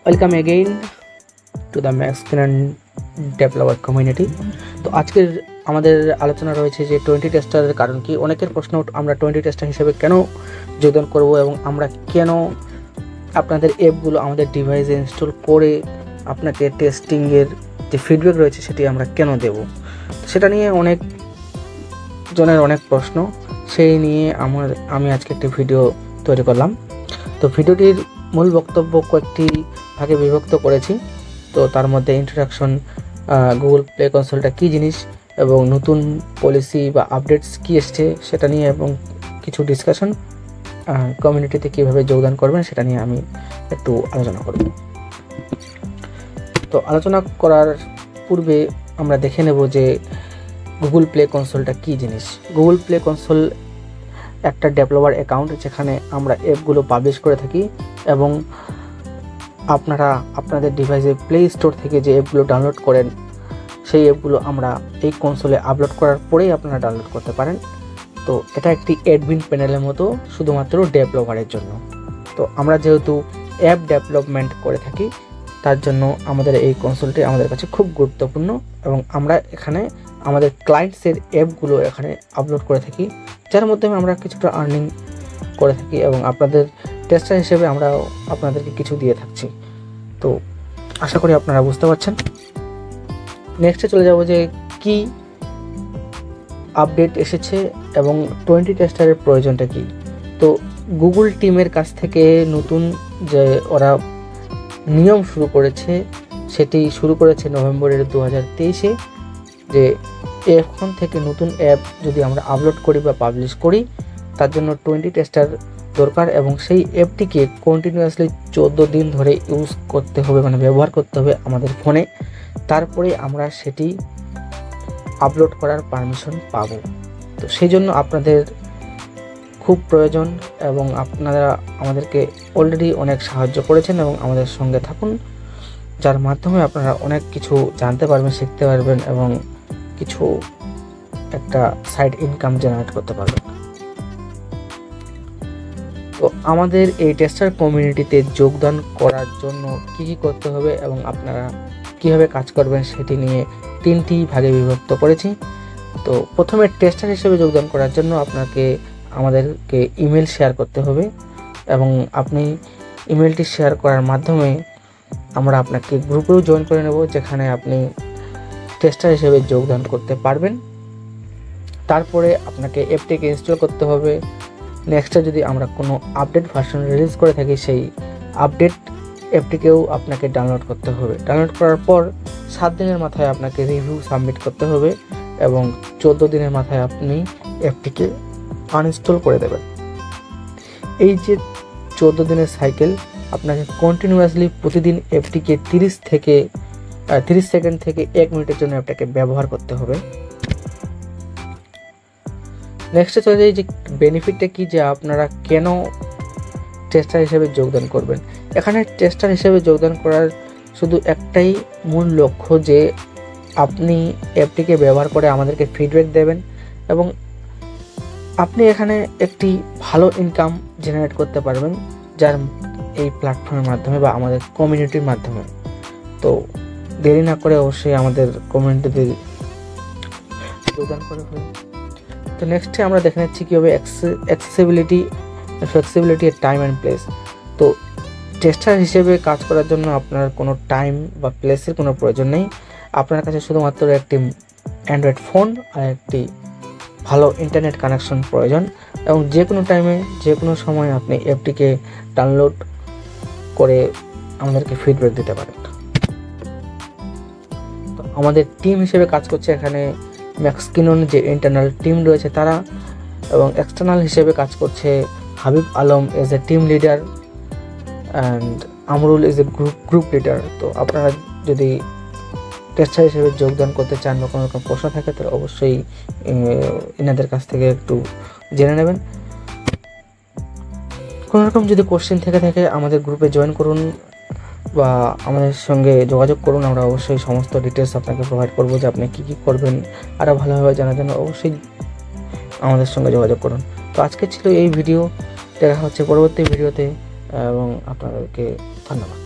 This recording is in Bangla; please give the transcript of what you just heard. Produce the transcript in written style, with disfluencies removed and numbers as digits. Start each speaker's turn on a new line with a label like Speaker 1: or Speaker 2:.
Speaker 1: ওয়েলকাম এগেইন টু দ্য ম্যাক্সিনান ডেভেলপার কমিউনিটি। তো আজকের আমাদের আলোচনা রয়েছে যে 20 টেস্টারের কারণ কি। অনেকের প্রশ্ন, আমরা 20 টেস্টার হিসেবে কেন যোগদান করব এবং আমরা কেন আপনাদের অ্যাপগুলো আমাদের ডিভাইসে ইনস্টল করে আপনাকে টেস্টিংয়ের যে ফিডব্যাক রয়েছে সেটি আমরা কেন দেব, সেটা নিয়ে অনেক জনের অনেক প্রশ্ন। সেই নিয়ে আমি আজকে একটি ভিডিও তৈরি করলাম। তো ভিডিওটির মূল বক্তব্য কয়েকটি ভাগে বিভক্ত করেছি। তো তার মধ্যে ইন্ট্রোডাকশন, গুগল প্লে কনসোলটা কী জিনিস এবং নতুন পলিসি বা আপডেটস কী এসছে সেটা নিয়ে, এবং কিছু ডিসকাশন কমিউনিটিতে কীভাবে যোগদান করবেন সেটা নিয়ে আমি একটু আলোচনা করব। তো আলোচনা করার পূর্বে আমরা দেখে নেব যে গুগল প্লে কনসোলটা কী জিনিস। গুগল প্লে কনসোল একটা ডেভেলপার অ্যাকাউন্ট যেখানে আমরা অ্যাপগুলো পাবলিশ করে থাকি এবং আপনারা আপনাদের ডিভাইসে প্লে স্টোর থেকে যে অ্যাপগুলো ডাউনলোড করেন সেই অ্যাপগুলো আমরা এই কনসোলে আপলোড করার পরেই আপনারা ডাউনলোড করতে পারেন। তো এটা একটি অ্যাডমিন প্যানেলের মতো, শুধুমাত্র ডেভেলপারের জন্য। তো আমরা যেহেতু অ্যাপ ডেভেলপমেন্ট করে থাকি তার জন্য আমাদের এই কনসোলটি আমাদের কাছে খুব গুরুত্বপূর্ণ এবং আমরা এখানে আমাদের ক্লায়েন্টসের অ্যাপগুলো এখানে আপলোড করে থাকি, যার মাধ্যমে আমরা কিছুটা আর্নিং করে থাকি এবং আপনাদের টেস্টার হিসেবে আমরা আপনাদেরকে কিছু দিয়ে থাকছি। তো আশা করি আপনারা বুঝতে পারছেন। নেক্সটে চলে যাব যে কি আপডেট এসেছে এবং 20 টেস্টারের প্রয়োজনটা কি। তো গুগল টিমের কাছ থেকে নতুন যে ওরা নিয়ম শুরু করেছে, সেটি শুরু করেছে নভেম্বরের 2023-এ, যে এখন থেকে নতুন অ্যাপ যদি আমরা আপলোড করি বা পাবলিশ করি তার জন্য 20 টেস্টার দরকার এবং সেই অ্যাপটিকে কন্টিনিউয়াসলি 14 দিন ধরে ইউজ করতে হবে, মানে ব্যবহার করতে হবে আমাদের ফোনে। তারপরে আমরা সেটি আপলোড করার পারমিশন পাবো। তো সেই জন্য আপনাদের খুব প্রয়োজন এবং আপনারা আমাদেরকে অলরেডি অনেক সাহায্য করেছেন এবং আমাদের সঙ্গে থাকুন, যার মাধ্যমে আপনারা অনেক কিছু জানতে পারবেন, শিখতে পারবেন এবং কিছু একটা সাইড ইনকাম জেনারেট করতে পারবেন। তো আমাদের এই টেস্টার কমিউনিটিতে যোগদান করার জন্য কি কি করতে হবে এবং আপনারা কিভাবে কাজ করবেন সেটি নিয়ে 3টি ভাগে বিভক্ত করেছি। তো প্রথমে টেস্টার হিসেবে যোগদান করার জন্য আপনাকে আমাদেরকে ইমেল শেয়ার করতে হবে এবং আপনি ইমেলটি শেয়ার করার মাধ্যমে আমরা আপনাকে গ্রুপেও জয়েন করে নেব, যেখানে আপনি টেস্টার হিসেবে যোগদান করতে পারবেন। তারপরে আপনাকে অ্যাপটিকে ইনস্টল করতে হবে। নেক্সটে যদি আমরা কোনো আপডেট ভার্সন রিলিজ করে থাকি সেই আপডেট অ্যাপটিকেও আপনাকে ডাউনলোড করতে হবে। ডাউনলোড করার পর 7 দিনের মাথায় আপনাকে রিভিউ সাবমিট করতে হবে এবং 14 দিনের মাথায় আপনি অ্যাপটিকে আনইনস্টল করে দেবেন। এই যে 14 দিনের সাইকেল, আপনাকে কন্টিনিউয়াসলি প্রতিদিন অ্যাপটিকে 30 সেকেন্ড থেকে 1 মিনিটের জন্য অ্যাপটাকে ব্যবহার করতে হবে। নেক্সটে চলে যাই যে বেনিফিটটা কি, যে আপনারা কেন টেস্টার হিসেবে যোগদান করবেন। এখানে টেস্টার হিসেবে যোগদান করার শুধু একটাই মূল লক্ষ্য, যে আপনি অ্যাপটিকে ব্যবহার করে আমাদেরকে ফিডব্যাক দেবেন এবং আপনি এখানে একটি ভালো ইনকাম জেনারেট করতে পারবেন, যার এই প্ল্যাটফর্মের মাধ্যমে বা আমাদের কমিউনিটির মাধ্যমে। তো দেরি না করে অবশ্যই আমাদের কমিউনিটিতে যোগদান করে ফেলুন। তো নেক্সটে আমরা দেখে নিচ্ছি কীভাবে ফ্লেক্সিবিলিটি এর টাইম অ্যান্ড প্লেস। তো টেস্টার হিসেবে কাজ করার জন্য আপনার কোনো টাইম বা প্লেসের কোনো প্রয়োজন নেই। আপনার কাছে শুধুমাত্র একটি অ্যান্ড্রয়েড ফোন আর একটি ভালো ইন্টারনেট কানেকশন প্রয়োজন এবং যে কোনো টাইমে যে কোনো সময় আপনি অ্যাপটিকে ডাউনলোড করে আমাদেরকে ফিডব্যাক দিতে পারেন। তো আমাদের টিম হিসেবে কাজ করছে এখানে ম্যাক্সকিনন যে ইন্টারনাল টিম রয়েছে তারা, এবং এক্সটার্নাল হিসেবে কাজ করছে Habib Alam as a team leader and Amrul is a group leader. তো আপনারা যদি টেস্টার হিসেবে যোগদান করতে চান বা কোনো রকম প্রশ্ন থাকে তাহলে অবশ্যই এনাদের কাছ থেকে একটু জেনে নেবেন। কোনো রকম যদি কোশ্চেন থেকে থাকে আমাদের গ্রুপে জয়েন করুন বা আমাদের সঙ্গে যোগাযোগ করুন। আমরা অবশ্যই সমস্ত ডিটেলস আপনাকে প্রোভাইড করবো, যে আপনি কী কী করবেন আরও ভালোভাবে জানার জন্য অবশ্যই আমাদের সঙ্গে যোগাযোগ করুন। তো আজকে ছিল এই ভিডিও, দেখা হচ্ছে পরবর্তী ভিডিওতে এবং আপনাদেরকে ধন্যবাদ।